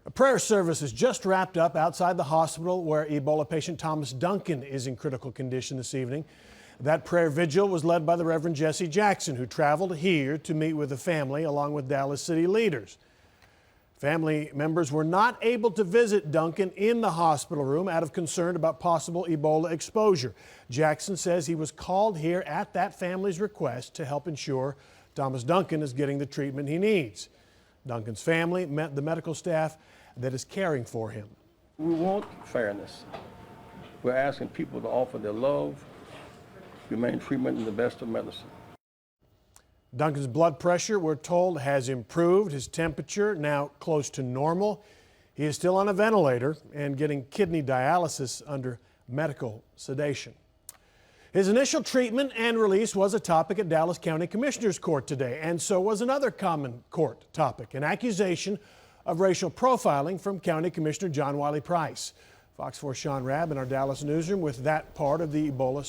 A prayer service has just wrapped up outside the hospital where Ebola patient Thomas Duncan is in critical condition this evening. That prayer vigil was led by the Reverend Jesse Jackson, who traveled here to meet with the family along with Dallas city leaders. Family members were not able to visit Duncan in the hospital room out of concern about possible Ebola exposure. Jackson says he was called here at that family's request to help ensure Thomas Duncan is getting the treatment he needs. Duncan's family met the medical staff that is caring for him. We want fairness. We're asking people to offer their love, humane treatment, and the best of medicine. Duncan's blood pressure, we're told, has improved. His temperature now close to normal. He is still on a ventilator and getting kidney dialysis under medical sedation. His initial treatment and release was a topic at Dallas County Commissioner's Court today, and so was another common court topic, an accusation of racial profiling from County Commissioner John Wiley Price. Fox 4's Sean Rabb in our Dallas newsroom with that part of the Ebola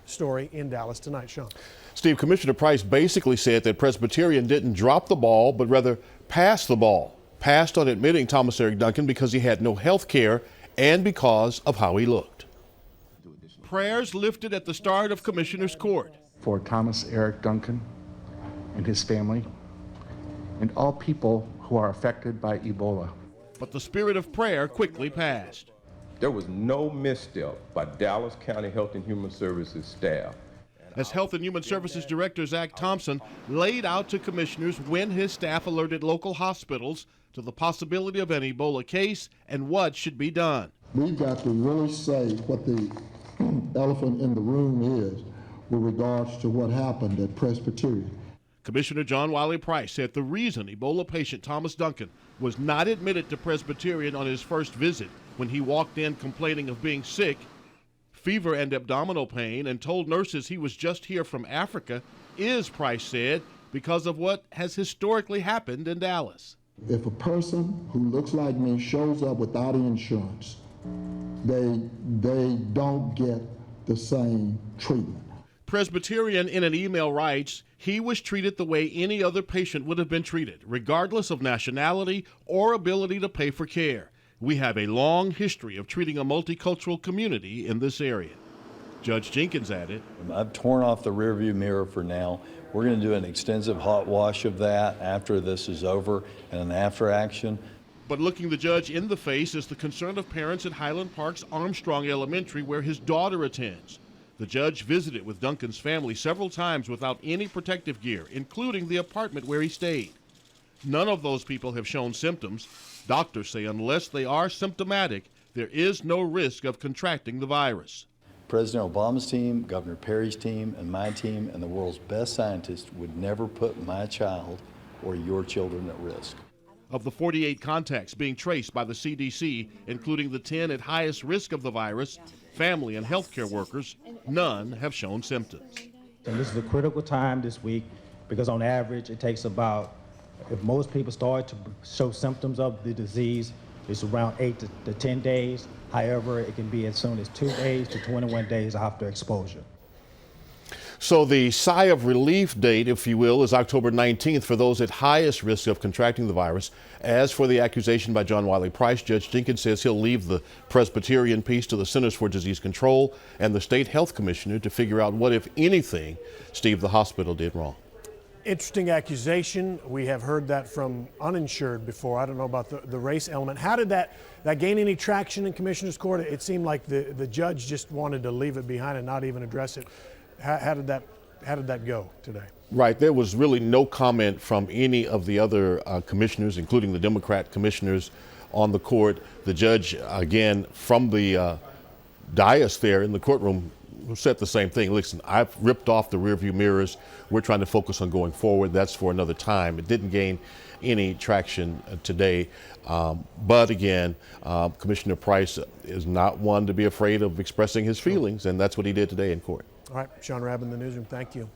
story in Dallas tonight. Sean. Steve, Commissioner Price basically said that Presbyterian didn't drop the ball, but rather pass the ball. Passed on admitting Thomas Eric Duncan because he had no health care and because of how he looked. Prayers lifted at the start of Commissioner's Court. For Thomas Eric Duncan and his family and all people who are affected by Ebola. But the spirit of prayer quickly passed. There was no misstep by Dallas County Health and Human Services staff. As Health and Human Services Director Zach Thompson laid out to commissioners when his staff alerted local hospitals to the possibility of an Ebola case and what should be done. We've got to really say what the elephant in the room is with regards to what happened at Presbyterian. Commissioner John Wiley Price said the reason Ebola patient Thomas Duncan was not admitted to Presbyterian on his first visit, when he walked in complaining of being sick, fever and abdominal pain, and told nurses he was just here from Africa, is, Price said, because of what has historically happened in Dallas. If a person who looks like me shows up without insurance, they don't get the same treatment. Presbyterian in an email writes, he was treated the way any other patient would have been treated, regardless of nationality or ability to pay for care. We have a long history of treating a multicultural community in this area. Judge Jenkins added, I've torn off the rearview mirror for now. We're going to do an extensive hot wash of that after this is over and an after action. But looking the judge in the face is the concern of parents at Highland Park's Armstrong Elementary, where his daughter attends. The judge visited with Duncan's family several times without any protective gear, including the apartment where he stayed. None of those people have shown symptoms. Doctors say unless they are symptomatic, there is no risk of contracting the virus. President Obama's team, Governor Perry's team, and my team, and the world's best scientists would never put my child or your children at risk. Of the 48 contacts being traced by the CDC, including the 10 at highest risk of the virus, family and healthcare workers, none have shown symptoms. And this is a critical time this week because on average it takes about, if most people start to show symptoms of the disease, it's around 8 to 10 days. However, it can be as soon as 2 days to 21 days after exposure. So the sigh of relief date, if you will, is October 19th for those at highest risk of contracting the virus. As for the accusation by John Wiley Price, Judge Jenkins says he'll leave the Presbyterian piece to the Centers for Disease Control and the State Health Commissioner to figure out what, if anything, Steve, the hospital did wrong. Interesting accusation. We have heard that from uninsured before. I don't know about the race element. How did that gain any traction in Commissioner's Court? It seemed like the judge just wanted to leave it behind and not even address it. How did that go today? Right. There was really no comment from any of the other commissioners, including the Democrat commissioners on the court. The judge, again, from the dais there in the courtroom, said the same thing. Listen, I've ripped off the rearview mirrors. We're trying to focus on going forward. That's for another time. It didn't gain any traction today. But again, Commissioner Price is not one to be afraid of expressing his feelings, and that's what he did today in court. All right, Sean Rabb in the newsroom, thank you.